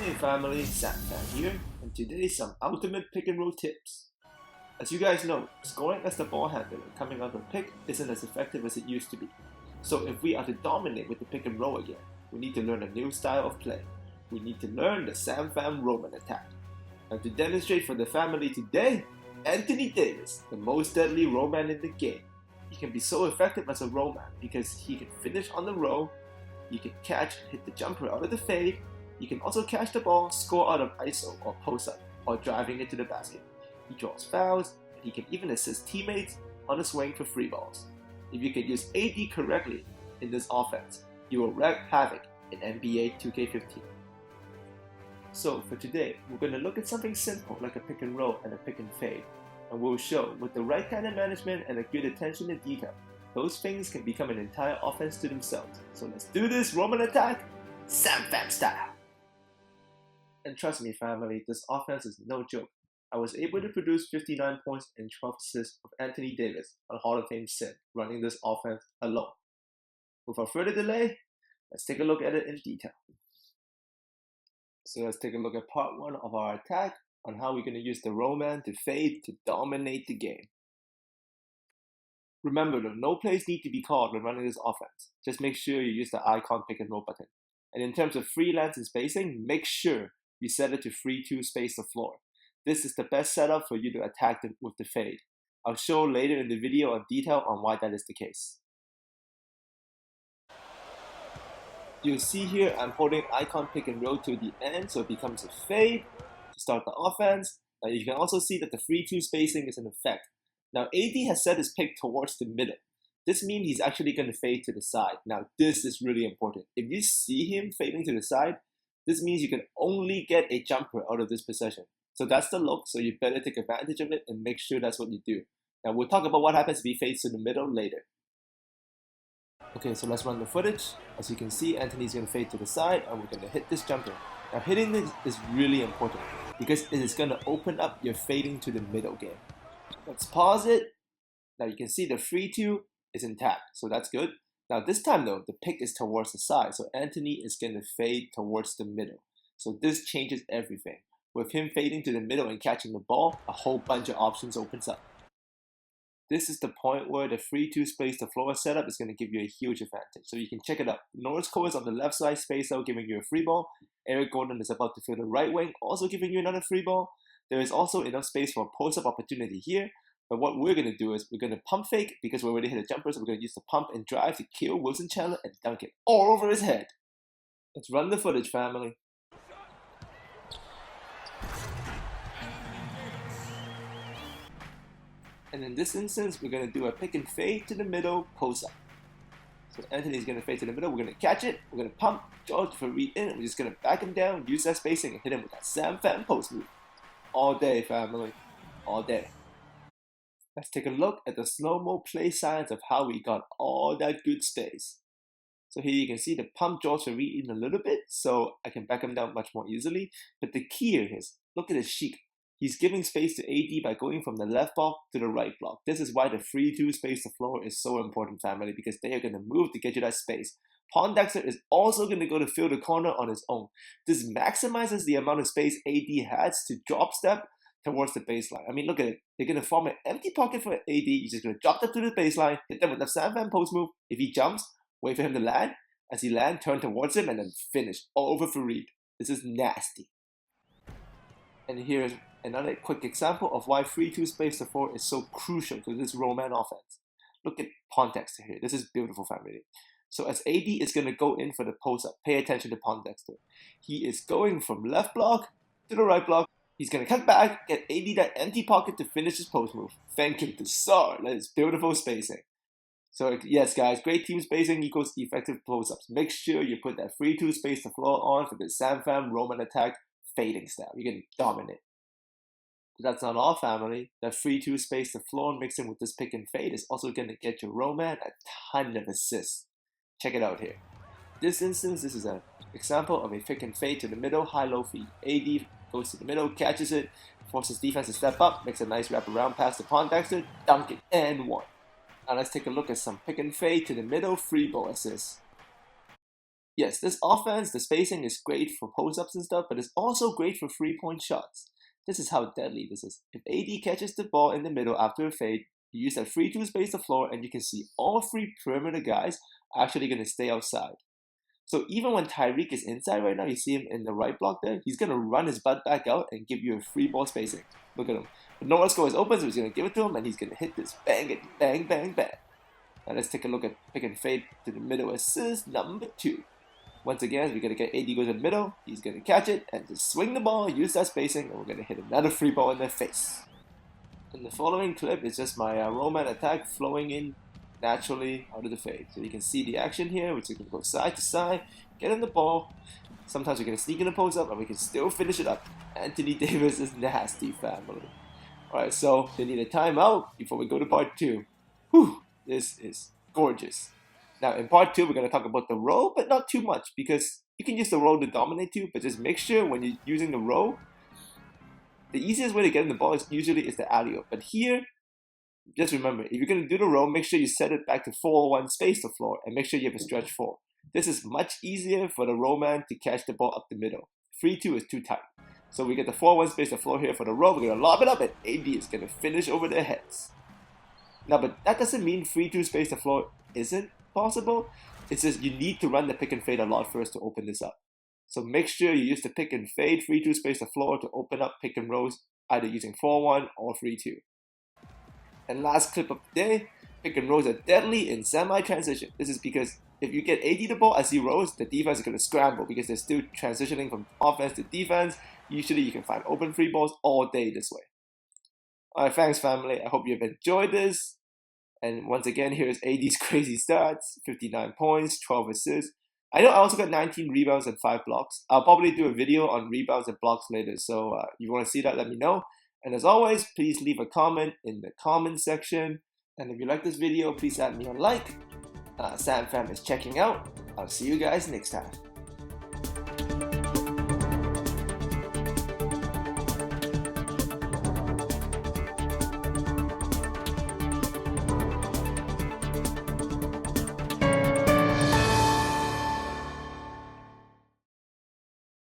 Hey family, Pham here, and today some ultimate pick and roll tips. As you guys know, scoring as the ball handler and coming out of a pick isn't as effective as it used to be. So if we are to dominate with the pick and roll again, we need to learn a new style of play. We need to learn the Pham Roman attack. And to demonstrate for the family today, Anthony Davis, the most deadly Roman in the game. He can be so effective as a Roman because he can finish on the roll, he can catch, hit the jumper out of the fade. He can also catch the ball, score out of ISO or post-up, or driving it to the basket. He draws fouls, and he can even assist teammates on a swing for free balls. If you can use AD correctly in this offense, you will wreak havoc in NBA 2K15. So for today, we're going to look at something simple like a pick and roll and a pick and fade, and we'll show with the right kind of management and a good attention to detail, those things can become an entire offense to themselves. So let's do this Roman attack, Pham style! And trust me family, this offense is no joke. I was able to produce 59 points and 12 assists of Anthony Davis on Hall of Fame Sim running this offense alone. Without further delay, let's take a look at it in detail. So let's take a look at part 1 of our attack on how we're going to use the Roman to fade to dominate the game. Remember though, no plays need to be called when running this offense. Just make sure you use the icon pick and roll button. And in terms of freelance and spacing, make sure you set it to 3-2 space the floor. This is the best setup for you to attack with the fade. I'll show later in the video in detail on why that is the case. You'll see here I'm holding icon pick and roll to the end so it becomes a fade to start the offense. Now you can also see that the 3-2 spacing is in effect. Now AD has set his pick towards the middle. This means he's actually going to fade to the side. Now this is really important. If you see him fading to the side, this means you can only get a jumper out of this possession. So that's the look, so you better take advantage of it and make sure that's what you do. Now we'll talk about what happens if he fades to the middle later. Okay, so let's run the footage. As you can see, Anthony's going to fade to the side and we're going to hit this jumper. Now hitting this is really important because it is going to open up your fading to the middle game. Let's pause it. Now you can see the 3-2 is intact, so that's good. Now this time though, the pick is towards the side, so Anthony is going to fade towards the middle. So this changes everything. With him fading to the middle and catching the ball, a whole bunch of options opens up. This is the point where the 3-2 space the floor setup is going to give you a huge advantage. So you can check it out. Norris Cole is on the left side space out, giving you a free ball. Eric Gordon is about to fill the right wing, also giving you another free ball. There is also enough space for a post-up opportunity here. But what we're going to do is we're going to pump fake because we already hit a jumper, so we're going to use the pump and drive to kill Wilson Chandler and dunk it all over his head. Let's run the footage, family. And in this instance, we're going to do a pick and fade to the middle, post up. So Anthony's going to fade to the middle, we're going to catch it, we're going to pump, George for read in, and we're just going to back him down, use that spacing, and hit him with that Pham post move. All day, family. All day. Let's take a look at the slow-mo play signs of how we got all that good space. So here you can see the pump George for read in a little bit, so I can back him down much more easily. But the key here is, look at his chic. He's giving space to AD by going from the left block to the right block. This is why the 3-2 space the floor is so important, family, because they are going to move to get you that space. Pondexter is also going to go to fill the corner on his own. This maximizes the amount of space AD has to drop step towards the baseline. I mean, look at it. They're going to form an empty pocket for AD. You're just going to drop that to the baseline, hit them with the Pham post move. If he jumps, wait for him to land. As he lands, turn towards him and then finish. All over for Reed. This is nasty. And here's another quick example of why 3-2 space to 4 is so crucial to this Roman offense. Look at Pondexter here. This is beautiful, family. So as AD is going to go in for the post-up, pay attention to Pondexter. He is going from left block to the right block. He's going to cut back, get AD that empty pocket to finish his post move. Thank you to Sar. That is beautiful spacing. So yes, guys, great team spacing equals effective post-ups. Make sure you put that 3-2 space to floor on for the Pham Roman attack fading style. You're going to dominate. But that's not all, family. That 3-2 space to floor mixing with this pick and fade is also going to get your Roman a ton of assists. Check it out here. This instance, this is an example of a pick and fade to the middle, high-low feed. AD goes to the middle, catches it, forces defense to step up, makes a nice wraparound pass to Pondexter, dunk it, and one. Now let's take a look at some pick and fade to the middle free ball assists. Yes, this offense, the spacing is great for post-ups and stuff, but it's also great for three-point shots. This is how deadly this is. If AD catches the ball in the middle after a fade, you use that 3-2 space the floor, and you can see all three perimeter guys are actually going to stay outside. So even when Tyreek is inside right now, you see him in the right block there, he's going to run his butt back out and give you a free ball spacing. Look at him. But no one scores open, so he's going to give it to him, and he's going to hit this bang, bang, bang, bang. Now let's take a look at pick and fade to the middle assist number 2. Once again, we're going to get AD goes in the middle, he's going to catch it, and just swing the ball, use that spacing, and we're going to hit another free ball in their face. In the following clip, it's just my roll-man attack flowing in naturally out of the fade. So you can see the action here, which is going to go side to side, get in the ball. Sometimes we're going to sneak in the post up, and we can still finish it up. Anthony Davis is nasty, family. Alright, so they need a timeout before we go to part 2. Whew, this is gorgeous. Now, in part 2, we're going to talk about the roll, but not too much, because you can use the roll to dominate too, but just make sure when you're using the roll, the easiest way to get in the ball is usually the alley-oop. But here, just remember, if you're going to do the roll, make sure you set it back to 4-1 space the floor, and make sure you have a stretch 4. This is much easier for the roll man to catch the ball up the middle. 3-2 is too tight. So we get the 4-1 space the floor here for the roll. We're going to lob it up, and AD is going to finish over their heads. Now, but that doesn't mean 3-2 space the floor isn't possible. It's just you need to run the pick and fade a lot first to open this up. So make sure you use the pick and fade 3-2 space the floor to open up pick and rolls, either using 4-1 or 3-2. And last clip of the day, pick and rolls are deadly in semi-transition. This is because if you get AD the ball as he rolls, the defense is going to scramble because they're still transitioning from offense to defense. Usually you can find open free balls all day this way. Alright, thanks family. I hope you've enjoyed this. And once again, here's AD's crazy stats, 59 points, 12 assists. I know I also got 19 rebounds and 5 blocks. I'll probably do a video on rebounds and blocks later, so if you want to see that, let me know. And as always, please leave a comment in the comment section. And if you like this video, please add me on like. Pham is checking out. I'll see you guys next time.